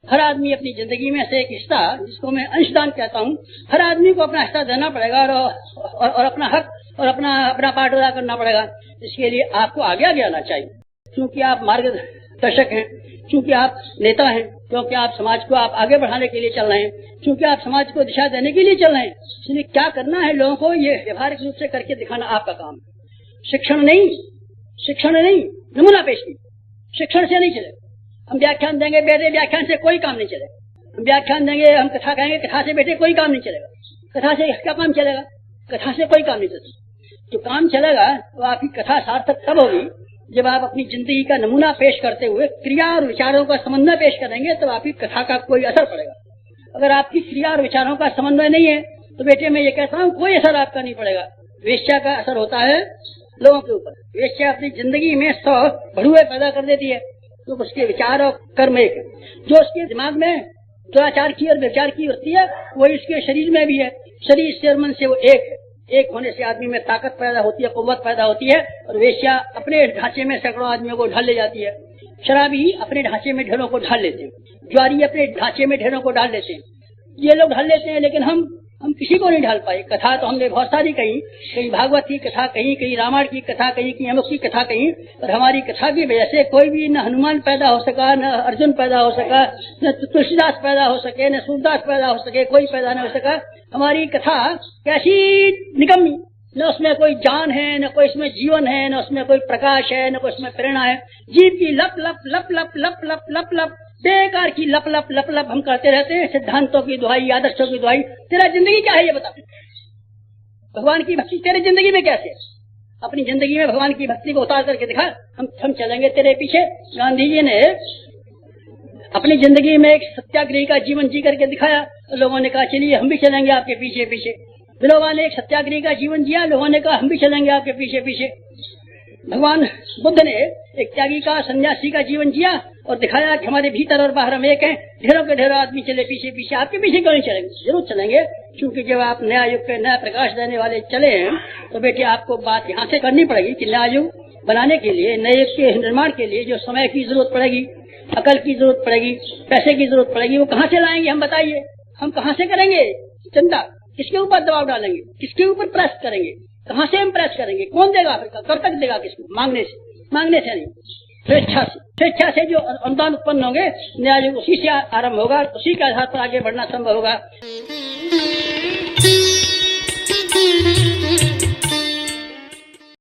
हर आदमी अपनी जिंदगी में से एक हिस्सा, जिसको मैं अंशदान कहता हूँ, हर आदमी को अपना हिस्सा देना पड़ेगा और अपना हक और अपना पार्ट अदा करना पड़ेगा। इसके लिए आपको आगे आना चाहिए, क्योंकि आप मार्गदर्शक हैं, क्योंकि आप नेता हैं, क्योंकि आप समाज को आप आगे बढ़ाने के लिए चल रहे हैं, क्योंकि आप समाज को दिशा देने के लिए चल रहे हैं। इसलिए क्या करना है लोगों को, ये व्यवहारिक रूप से करके दिखाना आपका काम है। शिक्षण नहीं, नमूना पेश की। शिक्षण से नहीं चलेगा। हम व्याख्यान देंगे बेटे, व्याख्यान से कोई काम नहीं चलेगा। हम व्याख्यान देंगे, हम कथा कहेंगे, कथा से बेटे कोई काम नहीं चलेगा। कथा से क्या काम चलेगा? कथा से कोई काम नहीं चलेगा। जो काम चलेगा वो आपकी कथा सार्थक तब होगी जब आप अपनी जिंदगी का नमूना पेश करते हुए क्रिया और विचारों का समन्वय पेश करेंगे, तो आपकी कथा का कोई असर पड़ेगा। अगर आपकी क्रिया और विचारों का समन्वय नहीं है तो बेटे मैं ये कहता हूँ कोई असर आपका नहीं पड़ेगा। वेश्या का असर होता है लोगों के ऊपर। वेश्या अपनी जिंदगी में 100 भड़ुए पैदा कर देती है, तो उसके विचार और कर्म एक है। जो उसके दिमाग में दुराचार की और व्यभिचार की वृत्ति है वही उसके शरीर में भी है। शरीर से और मन से वो एक है। एक होने से आदमी में ताकत पैदा होती है, कुव्वत पैदा होती है। और वेश्या अपने ढांचे में सैकड़ों आदमियों को ढाल ले जाती है। शराबी अपने ढांचे में ढेरों को ढाल लेते हैं। ज्वारी अपने ढांचे में ढेरों को ढाल लेते हैं। ये लोग ढाल लेते हैं, लेकिन हम किसी को नहीं ढाल पाए। कथा तो हमने बहुत सारी कही, कहीं भागवत की कथा कही, कहीं रामायण की कथा कही, कहीं अमुक की कथा कही, और हमारी कथा की वजह से कोई भी न हनुमान पैदा हो सका, न अर्जुन पैदा हो सका, न तुलसीदास पैदा हो सके, न सूरदास पैदा हो सके, कोई पैदा न हो सका। हमारी कथा कैसी निकम्मी, न उसमें कोई जान है, न कोई इसमें जीवन है, न उसमें कोई प्रकाश है, न कोई उसमें प्रेरणा है। जीव की लप लप लप लप लप लप लप लप बेकार की लप लप लप लप हम करते रहते हैं। सिद्धांतों की दुहाई, आदर्शों की दुहाई। तेरा जिंदगी क्या है ये बता। भगवान की भक्ति तेरे जिंदगी में कैसे? अपनी जिंदगी में भगवान की भक्ति को उतार करके दिखा, हम चलेंगे तेरे पीछे। गांधी जी ने अपनी जिंदगी में एक सत्याग्रही का जीवन जी करके दिखाया, लोगों ने कहा चलिए हम भी चलेंगे आपके पीछे पीछे। विनोबा ने एक सत्याग्रही का जीवन जिया, लोगों ने कहा हम भी चलेंगे आपके पीछे पीछे। भगवान बुद्ध ने एक त्यागी का, सन्यासी का जीवन जिया और दिखाया कि हमारे भीतर और बाहर हम एक हैं। ढेरों के ढेरों आदमी चले पीछे पीछे, आपके पीछे क्यों नहीं चलेंगे? जरूर चलेंगे, क्योंकि जब आप नया युग के नया प्रकाश देने वाले चले हैं तो बेटे आपको बात यहाँ से करनी पड़ेगी कि नया युग बनाने के लिए, नए युग के निर्माण के लिए जो समय की जरूरत पड़ेगी, अकल की जरूरत पड़ेगी, पैसे की जरूरत पड़ेगी, वो कहाँ से लाएंगे हम बताइए? हम कहाँ से करेंगे चंदा? किसके ऊपर दबाव डालेंगे? किसके ऊपर प्रेस करेंगे? कहाँ से हम प्रेस करेंगे? कौन देगा? कब तक देगा? किसको? मांगने से नहीं, स्वेच्छा से जो अनुदान उत्पन्न होंगे, नया युग उसी से आरंभ होगा, उसी के आधार पर आगे बढ़ना संभव होगा।